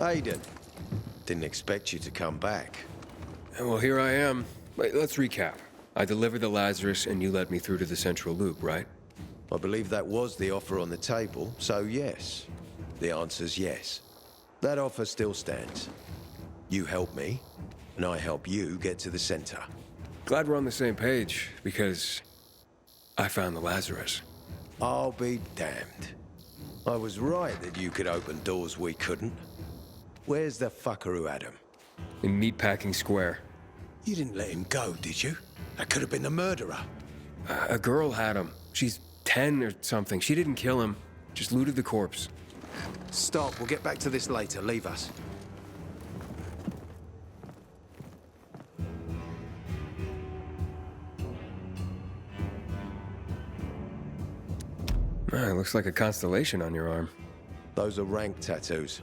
Aiden, didn't expect you to come back. Well, here I am. Wait, let's recap. I delivered the Lazarus and you led me through to the central loop, right? I believe that was the offer on the table, so yes. The answer's yes. That offer still stands. You help me, and I help you get to the center. Glad we're on the same page, because I found the Lazarus. I'll be damned. I was right that you could open doors we couldn't. Where's the fucker who had him? In Meatpacking Square. You didn't let him go, did you? That could have been the murderer. A girl had him. She's 10 or something. She didn't kill him, just looted the corpse. Stop, we'll get back to this later. Leave us. Looks like a constellation on your arm. Those are rank tattoos.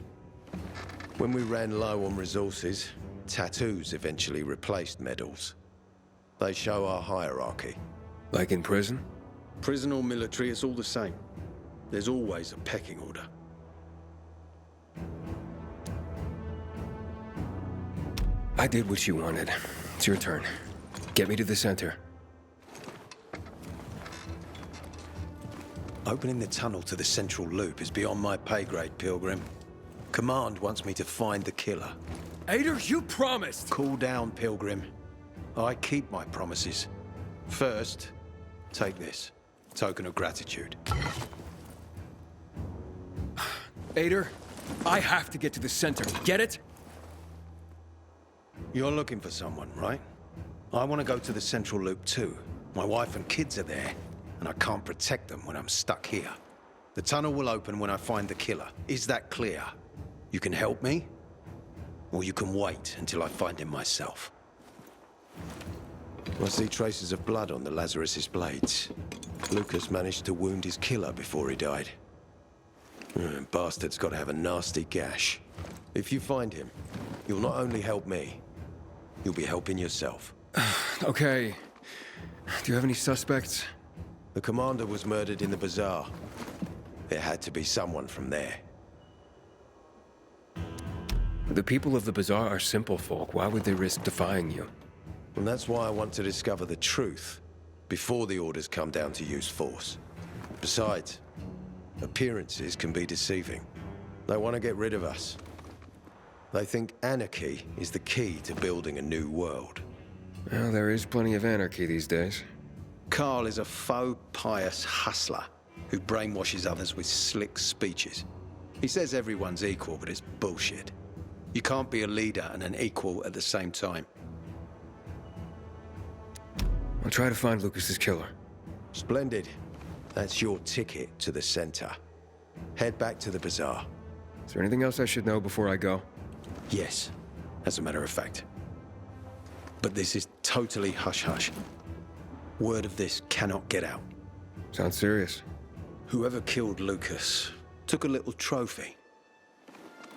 When we ran low on resources, tattoos eventually replaced medals. They show our hierarchy. Like in prison? Prison or military, it's all the same. There's always a pecking order. I did what you wanted. It's your turn. Get me to the center. Opening the tunnel to the central loop is beyond my pay grade, Pilgrim. Command wants me to find the killer. Ader, you promised! Cool down, Pilgrim. I keep my promises. First, take this. Token of gratitude. Ader, I have to get to the center. Get it? You're looking for someone, right? I want to go to the central loop too. My wife and kids are there, and I can't protect them when I'm stuck here. The tunnel will open when I find the killer. Is that clear? You can help me, or you can wait until I find him myself. I see traces of blood on the Lazarus's blades. Lucas managed to wound his killer before he died. Bastard's got to have a nasty gash. If you find him, you'll not only help me, you'll be helping yourself. Okay. Do you have any suspects? The commander was murdered in the bazaar. It had to be someone from there. The people of the bazaar are simple folk. Why would they risk defying you? And that's why I want to discover the truth before the orders come down to use force. Besides, appearances can be deceiving. They want to get rid of us. They think anarchy is the key to building a new world. Well, there is plenty of anarchy these days. Carl is a faux pious hustler who brainwashes others with slick speeches. He says everyone's equal, but it's bullshit. You can't be a leader and an equal at the same time. I'll try to find Lucas's killer. Splendid. That's your ticket to the center. Head back to the bazaar. Is there anything else I should know before I go? Yes, as a matter of fact. But this is totally hush-hush. Word of this cannot get out. Sounds serious. Whoever killed Lucas took a little trophy.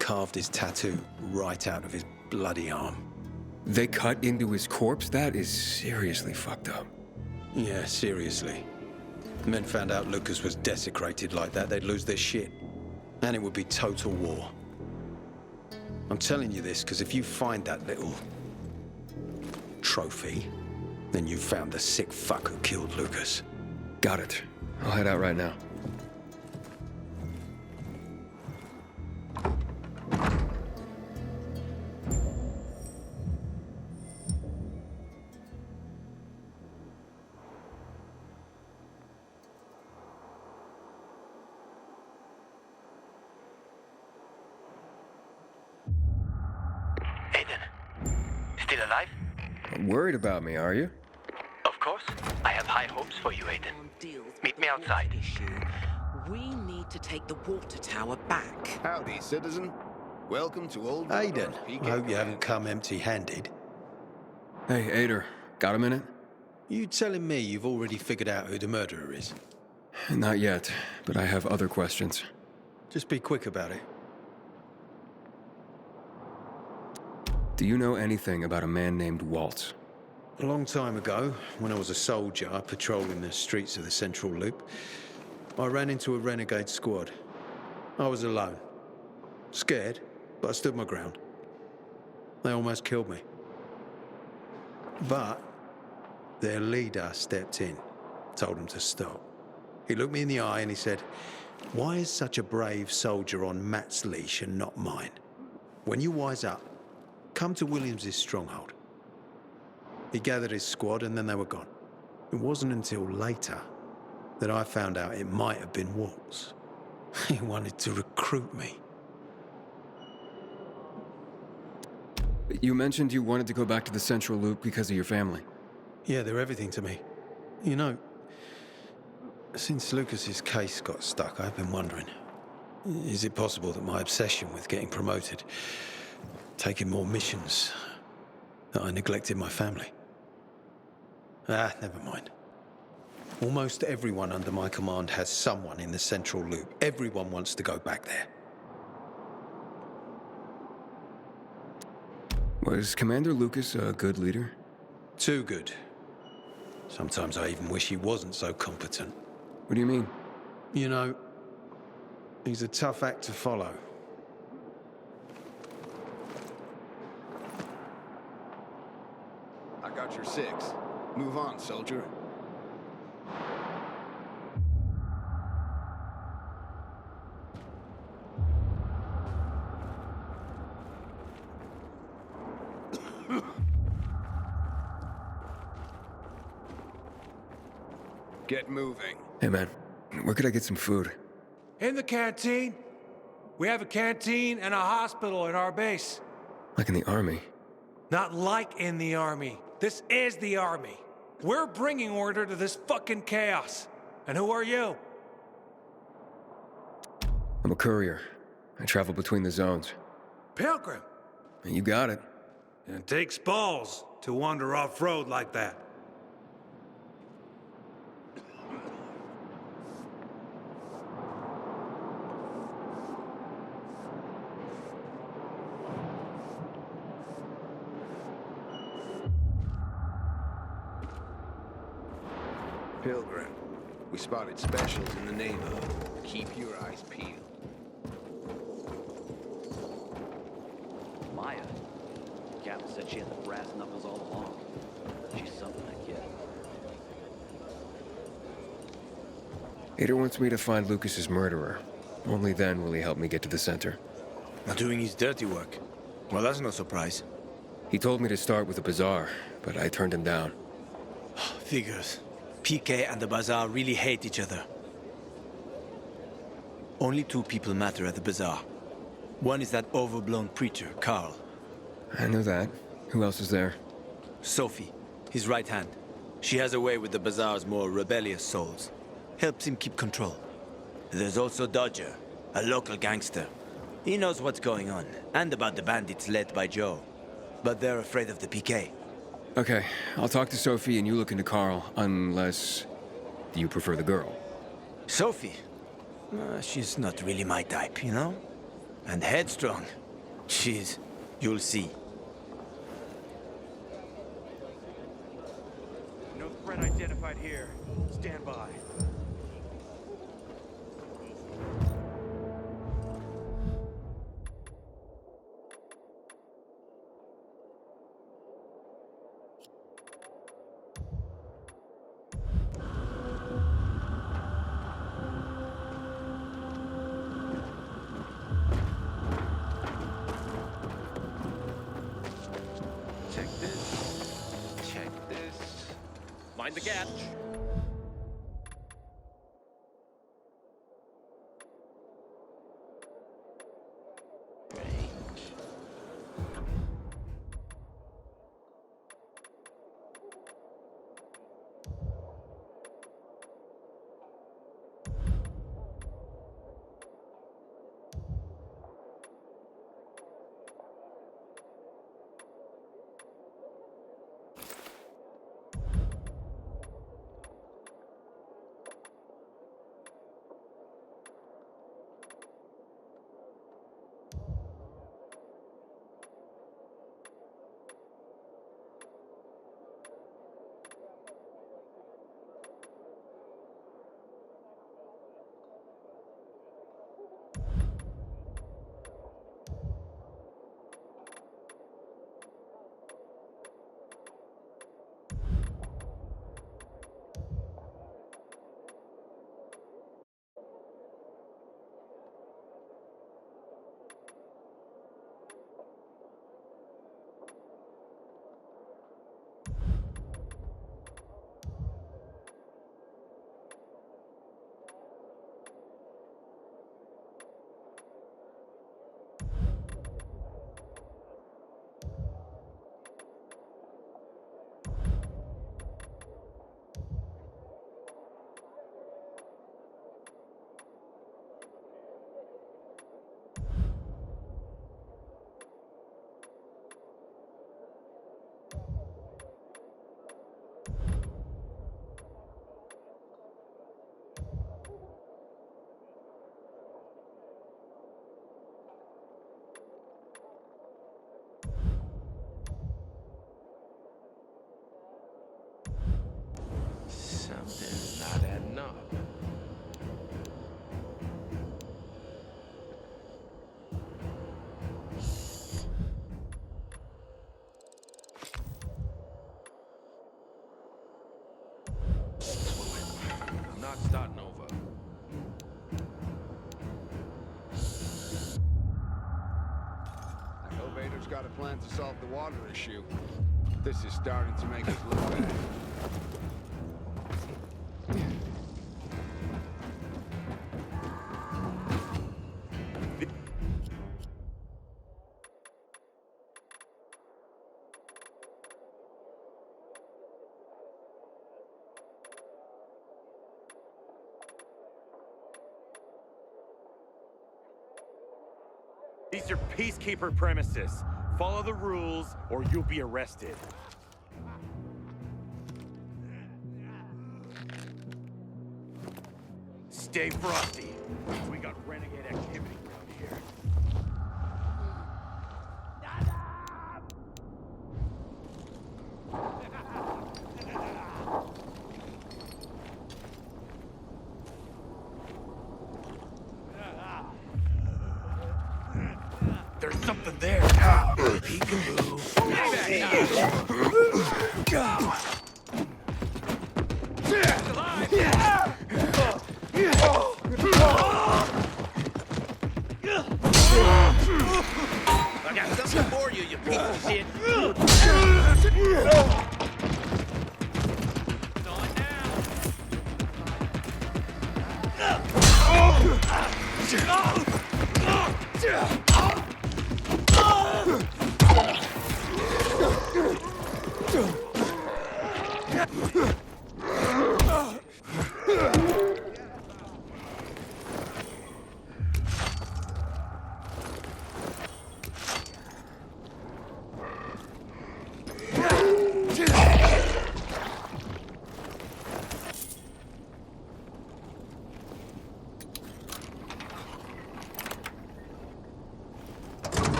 Carved his tattoo right out of his bloody arm. They cut into his corpse? That is seriously fucked up. Yeah, seriously. Men found out Lucas was desecrated like that, they'd lose their shit. And it would be total war. I'm telling you this because if you find that little trophy, then you found the sick fuck who killed Lucas. Got it. I'll head out right now. Still alive? Worried about me, are you? Of course. I have high hopes for you, Aiden. Meet me outside. We need to take the water tower back. Howdy, citizen. Welcome to Old Aiden, I hope you haven't come empty-handed. Hey, Ader. Got a minute? You telling me you've already figured out who the murderer is? Not yet, but I have other questions. Just be quick about it. Do you know anything about a man named Waltz? A long time ago, when I was a soldier patrolling the streets of the Central Loop, I ran into a renegade squad. I was alone. Scared, but I stood my ground. They almost killed me. But their leader stepped in, told them to stop. He looked me in the eye and he said, "Why is such a brave soldier on Matt's leash and not mine? When you wise up, come to Williams's stronghold." He gathered his squad and then they were gone. It wasn't until later that I found out it might have been Waltz. He wanted to recruit me. You mentioned you wanted to go back to the Central Loop because of your family. Yeah, they're everything to me. You know, since Lucas's case got stuck, I've been wondering, is it possible that my obsession with getting promoted, taking more missions, that I neglected my family? Never mind. Almost everyone under my command has someone in the Central Loop. Everyone wants to go back there. Was Commander Lucas a good leader? Too good. Sometimes I even wish he wasn't so competent. What do you mean? You know, he's a tough act to follow. I got your 6. Move on, soldier. Get moving. Hey man, where could I get some food? In the canteen. We have a canteen and a hospital at our base. Like in the army. Not like in the army. This is the army. We're bringing order to this fucking chaos. And who are you? I'm a courier. I travel between the zones. Pilgrim. You got it. It takes balls to wander off-road like that. Pilgrim, we spotted specials in the neighborhood. Keep your eyes peeled. Maya. Captain said she had the brass knuckles all along. She's something, that kid. Ader wants me to find Lucas's murderer. Only then will he help me get to the center. Not doing his dirty work. Well, that's no surprise. He told me to start with the bazaar, but I turned him down. Figures. PK and the Bazaar really hate each other. Only 2 people matter at the Bazaar. One is that overblown preacher, Carl. I know that. Who else is there? Sophie, his right hand. She has a way with the Bazaar's more rebellious souls. Helps him keep control. There's also Dodger, a local gangster. He knows what's going on, and about the bandits led by Joe. But they're afraid of the PK. Okay, I'll talk to Sophie and you look into Carl, unless you prefer the girl. Sophie? She's not really my type, you know? And headstrong. You'll see. No threat identified here. Stand by. Check this. Check this. Mind the gap. Something's not adding up. I'm not starting over. Elevator's got a plan to solve the water issue. This is starting to make us look bad. These are peacekeeper premises. Follow the rules, or you'll be arrested. Stay frosty. We got renegade activity around here. There's something there. Peekaboo. I got something for you, you piece of shit.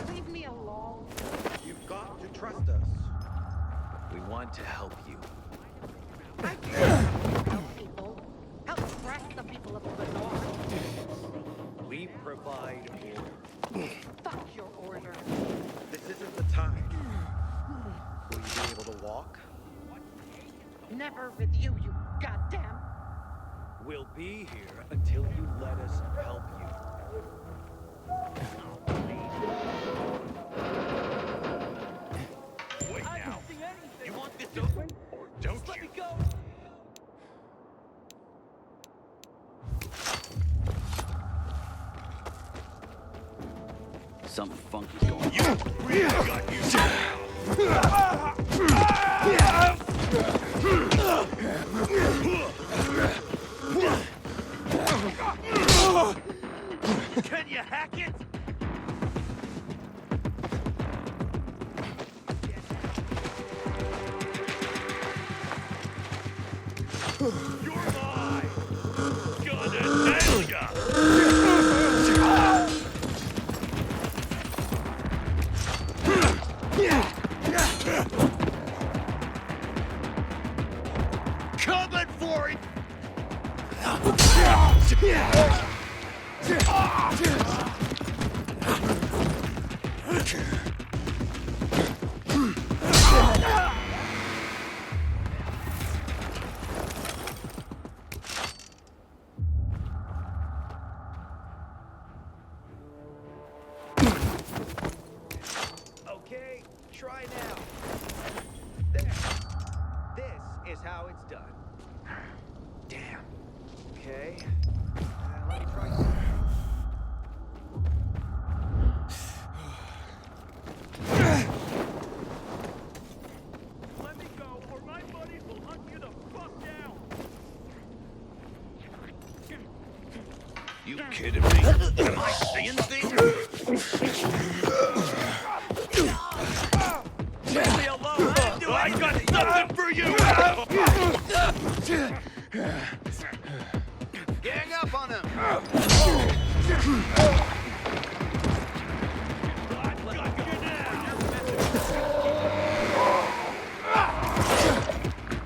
Leave me alone. You've got to trust us. We want to help you. I can't help people. Help oppress the people of the North. We provide order. Fuck your order. This isn't the time. Will you be able to walk? Never with you, you goddamn. We'll be here until you let us help you. Wait now. You want this open or don't you? Let me go. Something funky's going on. You really got you Can you hack it? You're mine! Gonna nail ya! Coming for it! Okay, try now. There. This is how it's done. Damn. Okay. Let me try. kidding me? Am I seeing things? Leave me alone! I got something for you! Gang up on him!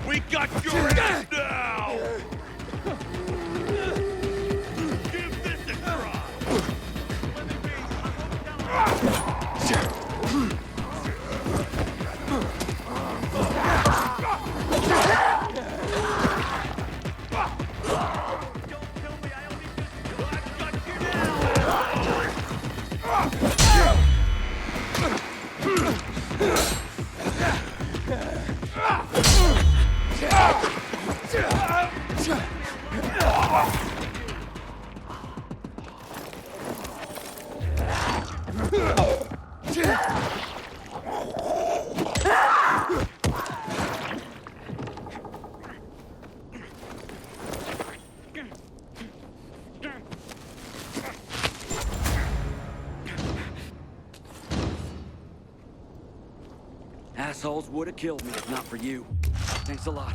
We got your ass now! Give this a try! Assholes would have killed me if not for you. Thanks a lot.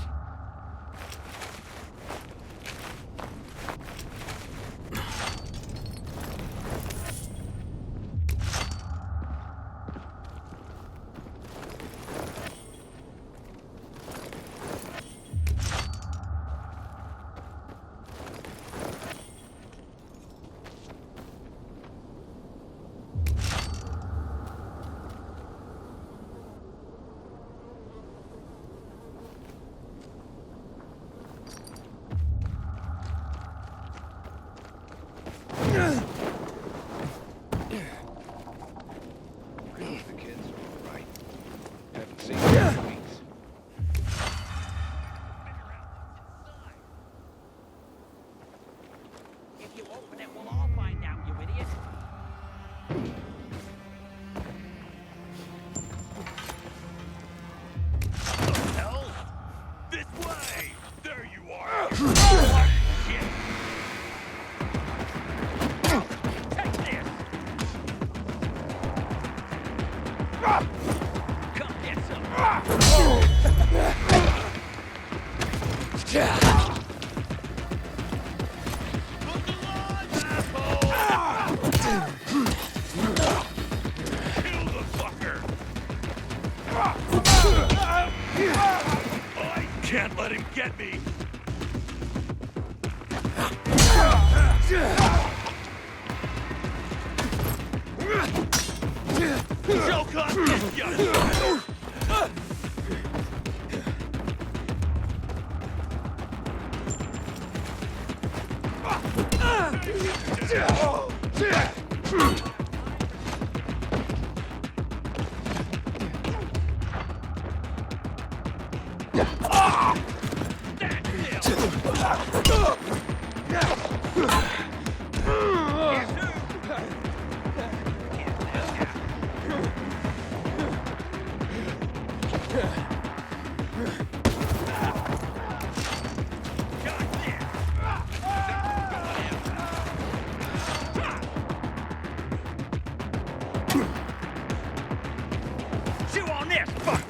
The kids are all right. Haven't seen them in weeks. If you open it, we'll all find out, you idiot. Hell? This way! There you are! Shit! Take this! Come get some! Look alive, asshole! Kill the fucker! I can't let him get me! Joke on this, you! Chew on this, fuck!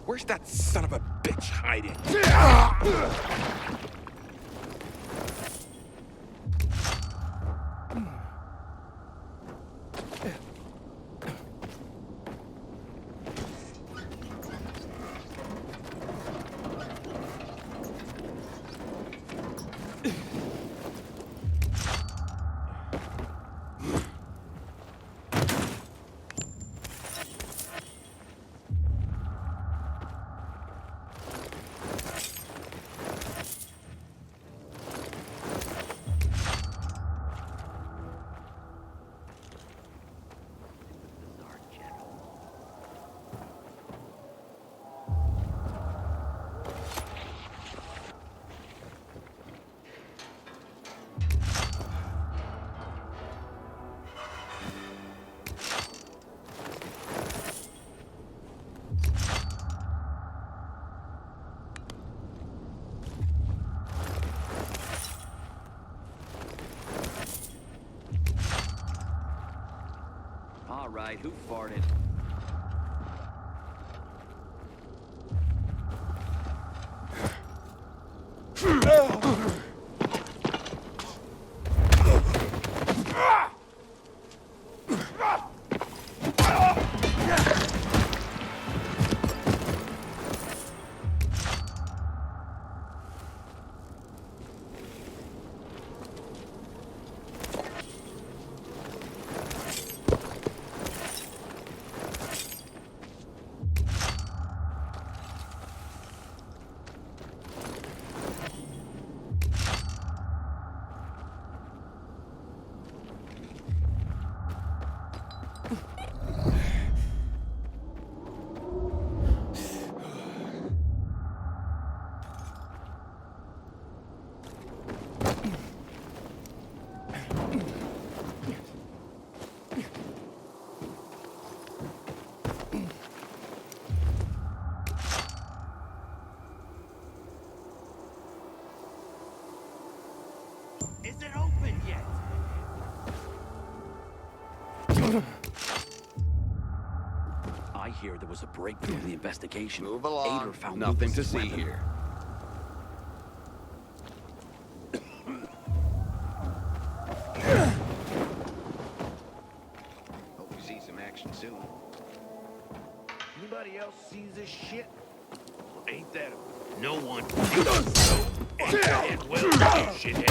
Where's that son of a bitch hiding? right. Who farted? Is it open yet? I hear there was a breakthrough in the investigation. Move along. Ader found Nothing to Lucas's see weapon. here. Hope we see some action soon. Anybody else sees this shit? Ain't that no one? Ain't that well, shithead.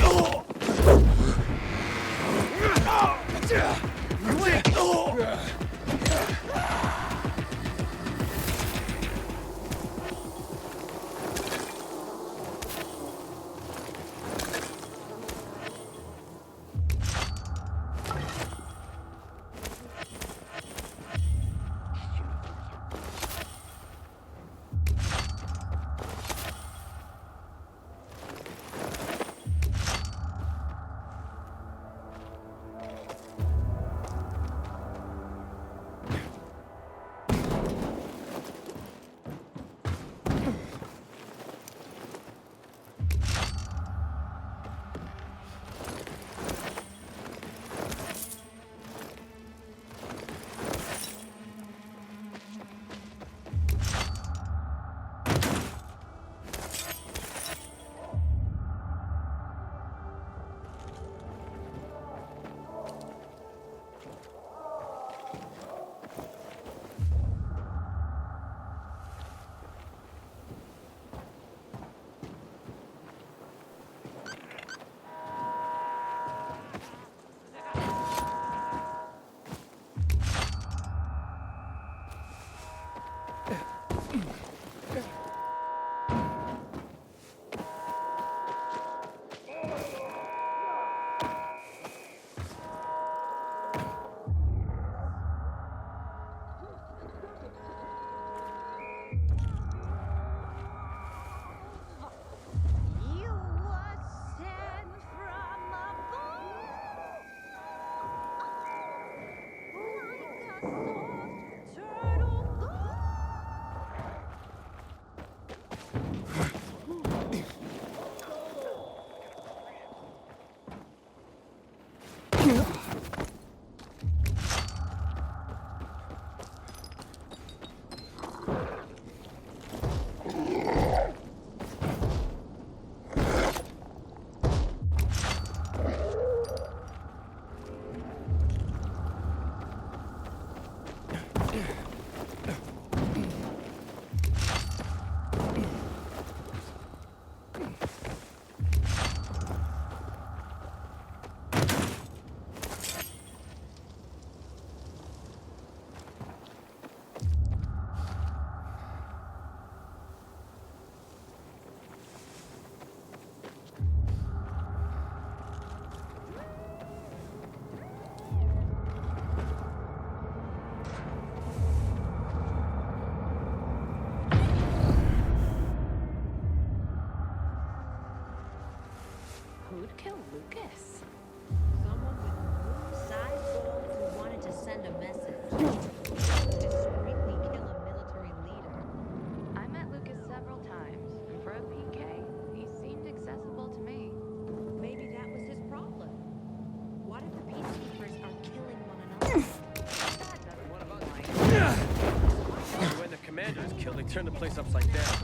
It turned the place upside down.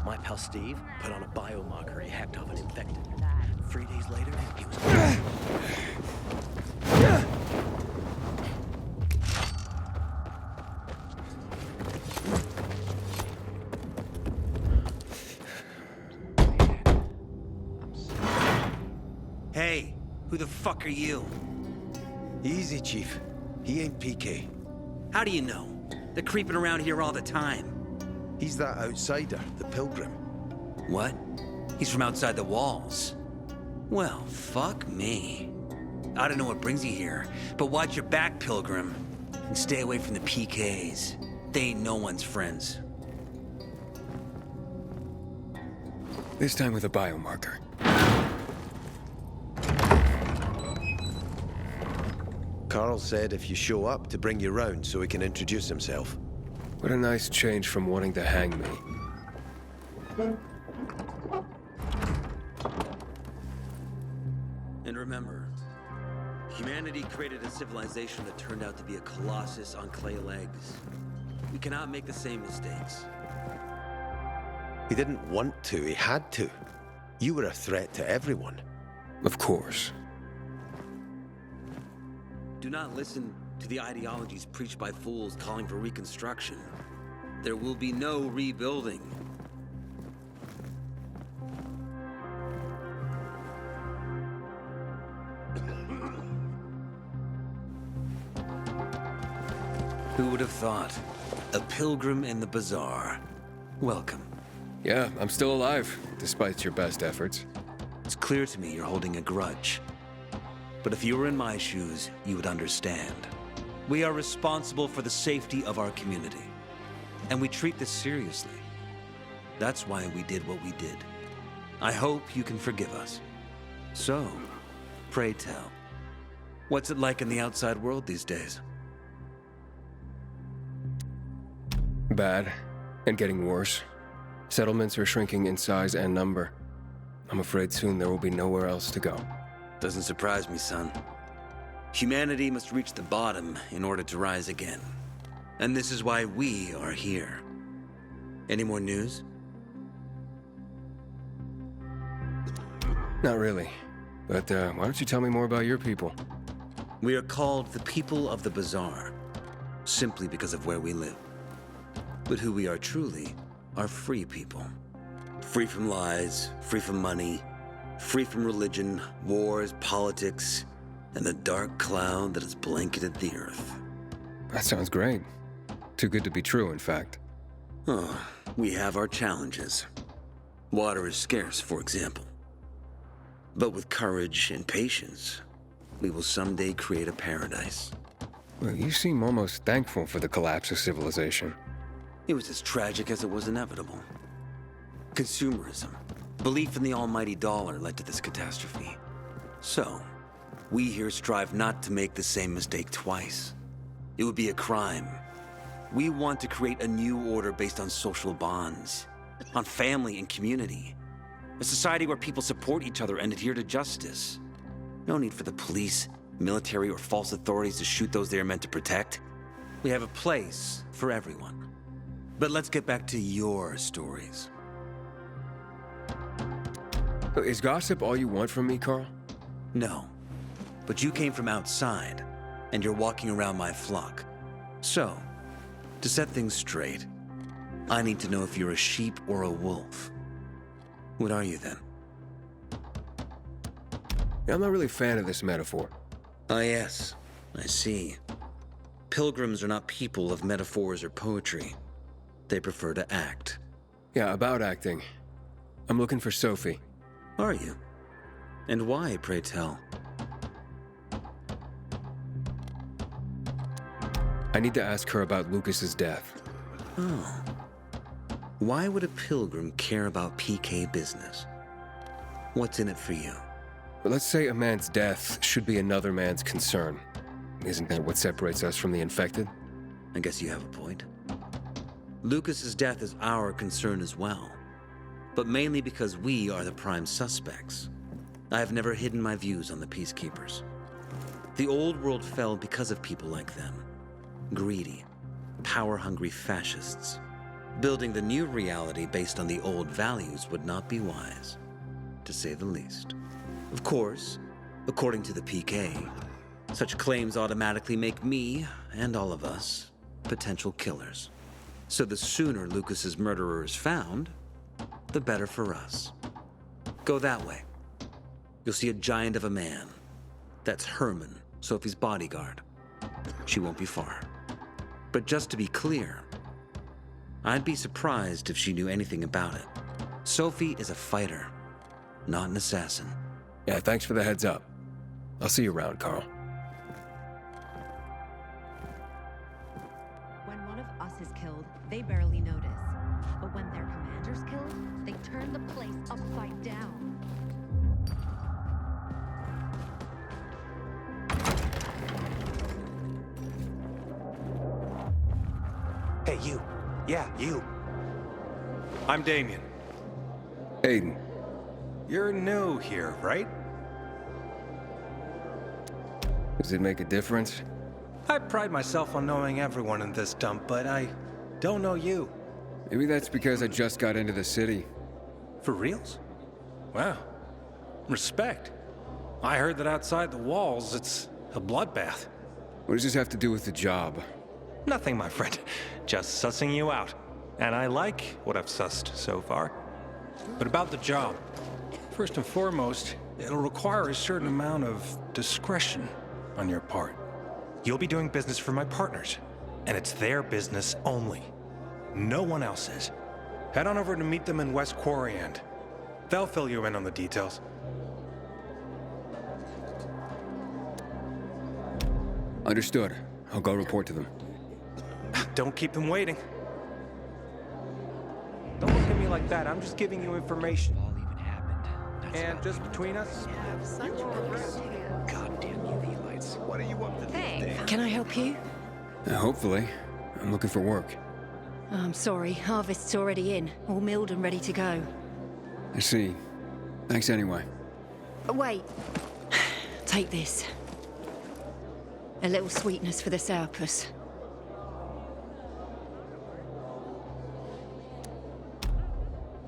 My pal Steve put on a biomarker he hacked off an infected. 3 days later, he was gone. Hey, who the fuck are you? Easy, Chief. He ain't PK. How do you know? They're creeping around here all the time. He's that outsider, the Pilgrim. What? He's from outside the walls. Well, fuck me. I don't know what brings you here, but watch your back, Pilgrim. And stay away from the PKs. They ain't no one's friends. This time with a biomarker. Carl said if you show up to bring you round so he can introduce himself. What a nice change from wanting to hang me. And remember, humanity created a civilization that turned out to be a colossus on clay legs. We cannot make the same mistakes. He didn't want to, he had to. You were a threat to everyone. Of course. Do not listen to the ideologies preached by fools calling for reconstruction. There will be no rebuilding. Who would have thought? A pilgrim in the bazaar. Welcome. Yeah, I'm still alive, despite your best efforts. It's clear to me you're holding a grudge. But if you were in my shoes, you would understand. We are responsible for the safety of our community. And we treat this seriously. That's why we did what we did. I hope you can forgive us. So, pray tell, what's it like in the outside world these days? Bad, and getting worse. Settlements are shrinking in size and number. I'm afraid soon there will be nowhere else to go. Doesn't surprise me, son. Humanity must reach the bottom in order to rise again. And this is why we are here. Any more news? Not really. But why don't you tell me more about your people? We are called the people of the bazaar, simply because of where we live. But who we are truly are free people. Free from lies, free from money, free from religion, wars, politics, and the dark cloud that has blanketed the earth. That sounds great. Too good to be true, in fact. Oh, we have our challenges. Water is scarce, for example. But with courage and patience, we will someday create a paradise. Well, you seem almost thankful for the collapse of civilization. It was as tragic as it was inevitable. Consumerism, belief in the almighty dollar led to this catastrophe. So, we here strive not to make the same mistake twice. It would be a crime. We want to create a new order based on social bonds, on family and community. A society where people support each other and adhere to justice. No need for the police, military, or false authorities to shoot those they are meant to protect. We have a place for everyone. But let's get back to your stories. Is gossip all you want from me, Carl? No. But you came from outside, and you're walking around my flock. So, to set things straight, I need to know if you're a sheep or a wolf. What are you then? I'm not really a fan of this metaphor. Ah, yes. I see. Pilgrims are not people of metaphors or poetry. They prefer to act. Yeah, about acting. I'm looking for Sophie. Are you? And why, pray tell? I need to ask her about Lucas's death. Oh. Why would a pilgrim care about PK business? What's in it for you? But let's say a man's death should be another man's concern. Isn't that what separates us from the infected? I guess you have a point. Lucas's death is our concern as well, but mainly because we are the prime suspects. I have never hidden my views on the Peacekeepers. The old world fell because of people like them. Greedy, power-hungry fascists. Building the new reality based on the old values would not be wise, to say the least. Of course, according to the PK, such claims automatically make me, and all of us, potential killers. So the sooner Lucas's murderer is found, the better for us. Go that way. You'll see a giant of a man. That's Herman, Sophie's bodyguard. She won't be far. But just to be clear, I'd be surprised if she knew anything about it. Sophie is a fighter, not an assassin. Yeah, thanks for the heads up. I'll see you around, Carl. When one of us is killed, they barely notice. But when their commander's killed, they turn the place upside down. Hey, you. Yeah, you. I'm Damien. Aiden. You're new here, right? Does it make a difference? I pride myself on knowing everyone in this dump, but I don't know you. Maybe that's because I just got into the city. For reals? Wow. Respect. I heard that outside the walls, it's a bloodbath. What does this have to do with the job? Nothing, my friend. Just sussing you out. And I like what I've sussed so far. But about the job. First and foremost, it'll require a certain amount of discretion on your part. You'll be doing business for my partners, and it's their business only. No one else's. Head on over to meet them in West Quarry End. They'll fill you in on the details. Understood. I'll go report to them. Don't keep them waiting. Don't look at me like that. I'm just giving you information. And just between us, Goddamn UV lights. What are you up to these days? Can I help you? Hopefully. I'm looking for work. I'm sorry, harvest's already in, all milled and ready to go. I see. Thanks anyway. Wait. Take this. A little sweetness for the sourpuss.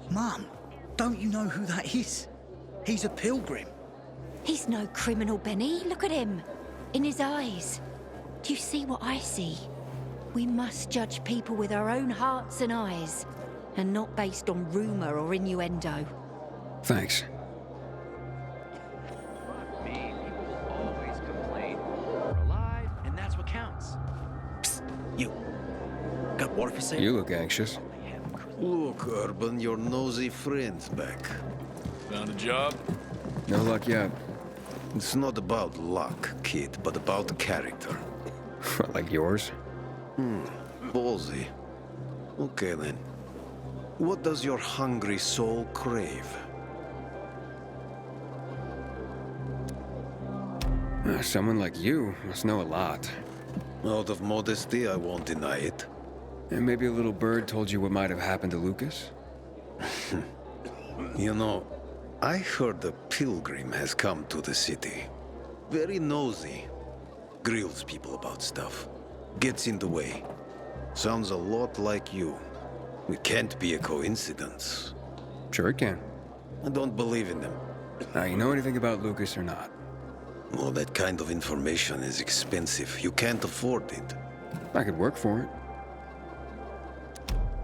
Mom, don't you know who that is? He's a pilgrim. He's no criminal, Benny. Look at him. In his eyes. Do you see what I see? We must judge people with our own hearts and eyes, and not based on rumor or innuendo. Thanks. Me, people will always complain. We're alive, and that's what counts. Psst, you. Got water for sale? You look anxious. Look, Urban, your nosy friend's back. Found a job? No luck yet. It's not about luck, kid, but about character. Like yours? Ballsy. Okay, then. What does your hungry soul crave? Someone like you must know a lot. Out of modesty, I won't deny it. And maybe a little bird told you what might have happened to Lucas? You know, I heard a pilgrim has come to the city. Very nosy. Grills people about stuff. Gets in the way. Sounds a lot like you. It can't be a coincidence. Sure it can. I don't believe in them. Now, you know anything about Lucas or not? Well, that kind of information is expensive. You can't afford it. I could work for it.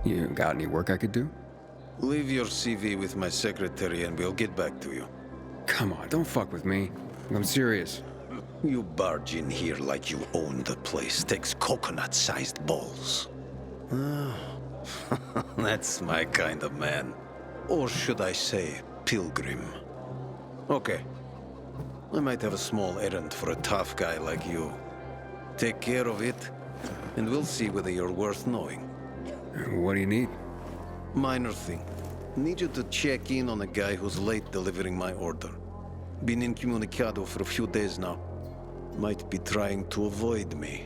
You got any work I could do? Leave your CV with my secretary and we'll get back to you. Come on, don't fuck with me. I'm serious. You barge in here like you own the place. Takes coconut-sized balls. That's my kind of man. Or should I say, pilgrim. Okay. I might have a small errand for a tough guy like you. Take care of it, and we'll see whether you're worth knowing. What do you need? Minor thing. Need you to check in on a guy who's late delivering my order. Been incommunicado for a few days now. Might be trying to avoid me.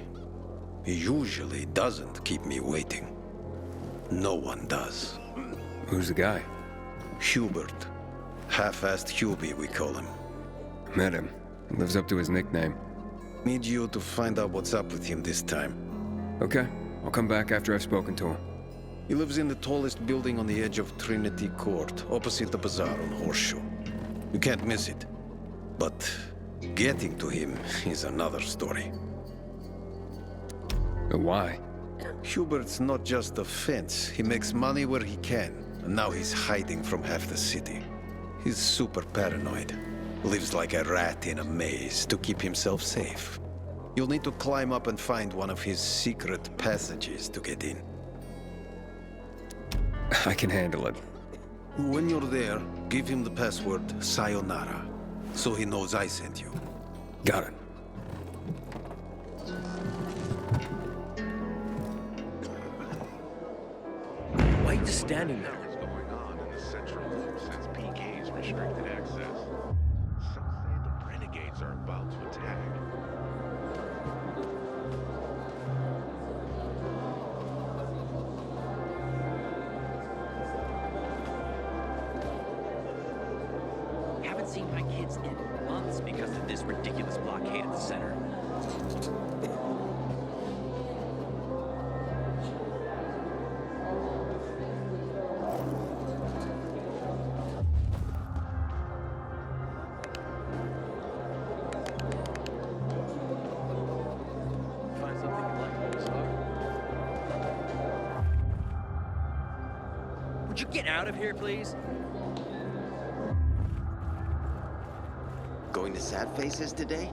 He usually doesn't keep me waiting. No one does. Who's the guy? Hubert. Half-assed Hubie, we call him. Met him. Lives up to his nickname. Need you to find out what's up with him this time. Okay. I'll come back after I've spoken to him. He lives in the tallest building on the edge of Trinity Court, opposite the bazaar on Horseshoe. You can't miss it. But getting to him is another story. Why? Hubert's not just a fence. He makes money where he can, and now he's hiding from half the city. He's super paranoid. Lives like a rat in a maze to keep himself safe. You'll need to climb up and find one of his secret passages to get in. I can handle it. When you're there, give him the password Sayonara, so he knows I sent you. Got it. Why are you just standing there? What's going on in the central loop since PK's restricted access? Some say the renegades are about to attack. Haven't seen my kids in months because of this ridiculous blockade at the center. Find something you like, Miss Hawk? Would you get out of here, please? Going to Sad Faces today?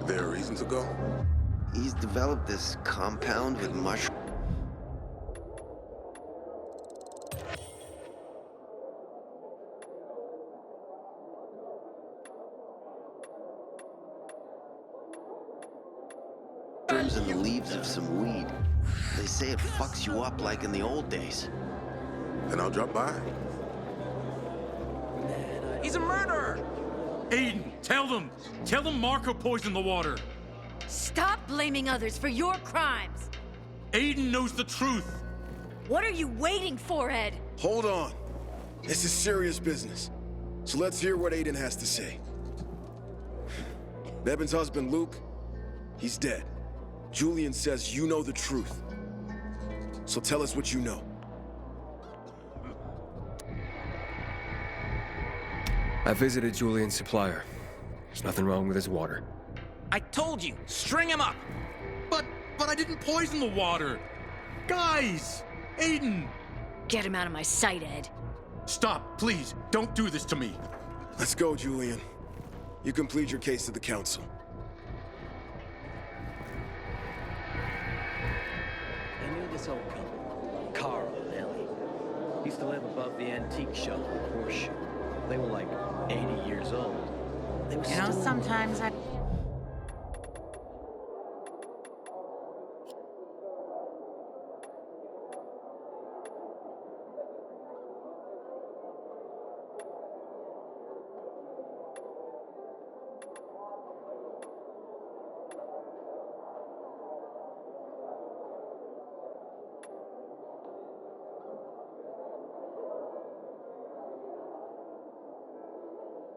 There a reason to go? He's developed this compound with mushrooms. And the leaves of some weed. They say it fucks you up like in the old days. Then I'll drop by. He's a murderer! Aiden, tell them! Tell them Marco poisoned the water! Stop blaming others for your crimes! Aiden knows the truth! What are you waiting for, Ed? Hold on. This is serious business. So let's hear what Aiden has to say. Bevan's husband, Luke, he's dead. Julian says you know the truth. So tell us what you know. I visited Julian's supplier. There's nothing wrong with his water. I told you, string him up! But I didn't poison the water! Guys! Aiden! Get him out of my sight, Ed. Stop, please. Don't do this to me. Let's go, Julian. You can plead your case to the council. I knew this old couple, Carl and Ellie. Used to live above the antique shop in Horseshoe. They were like 80 years old. They were still... sometimes I...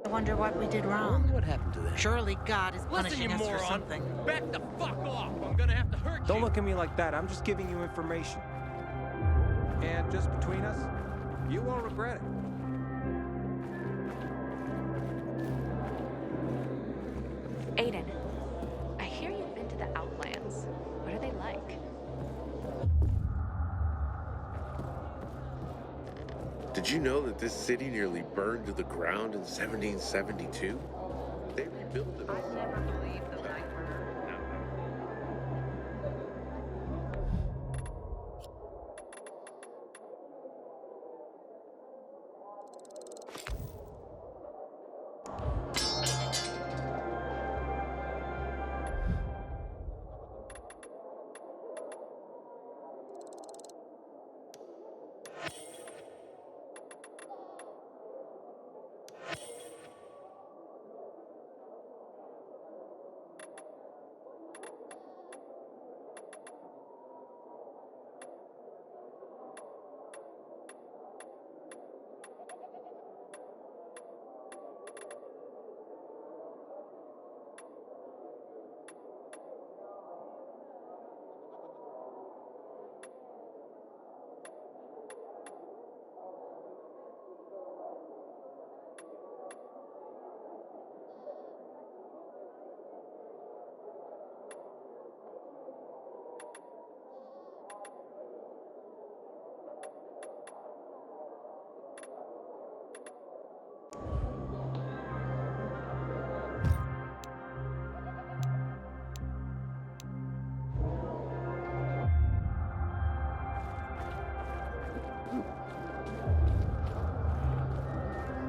I wonder what we did wrong. What happened to them? Surely God is punishing us for something. Back the fuck off! I'm gonna have to hurt Don't look at me like that. I'm just giving you information. And just between us, you won't regret it. Aiden, I hear you've been to the Outlands. What are they like? Did you know that this city nearly burned to the ground in 1772? They rebuilt it. I never believed the night murder. No.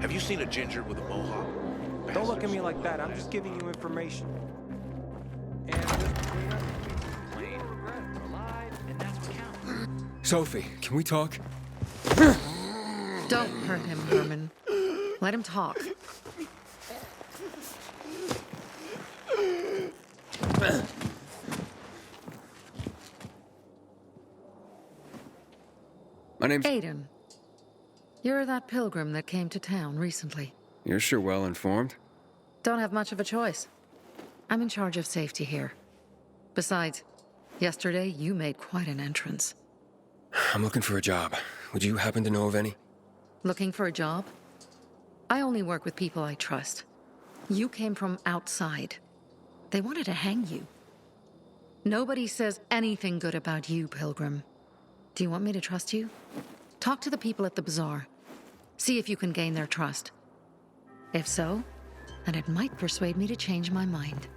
Have you seen a ginger with a mohawk? Don't look at me like that. I'm just giving you information. And just between us, you won't regret it. We're alive, and that's what counts. Sophie, can we talk? Don't hurt him, Herman. Let him talk. My name's... Aiden. You're that pilgrim that came to town recently. You're sure well informed. Don't have much of a choice. I'm in charge of safety here. Besides, yesterday you made quite an entrance. I'm looking for a job. Would you happen to know of any? Looking for a job? I only work with people I trust. You came from outside. They wanted to hang you. Nobody says anything good about you, Pilgrim. Do you want me to trust you? Talk to the people at the bazaar. See if you can gain their trust. If so, then it might persuade me to change my mind.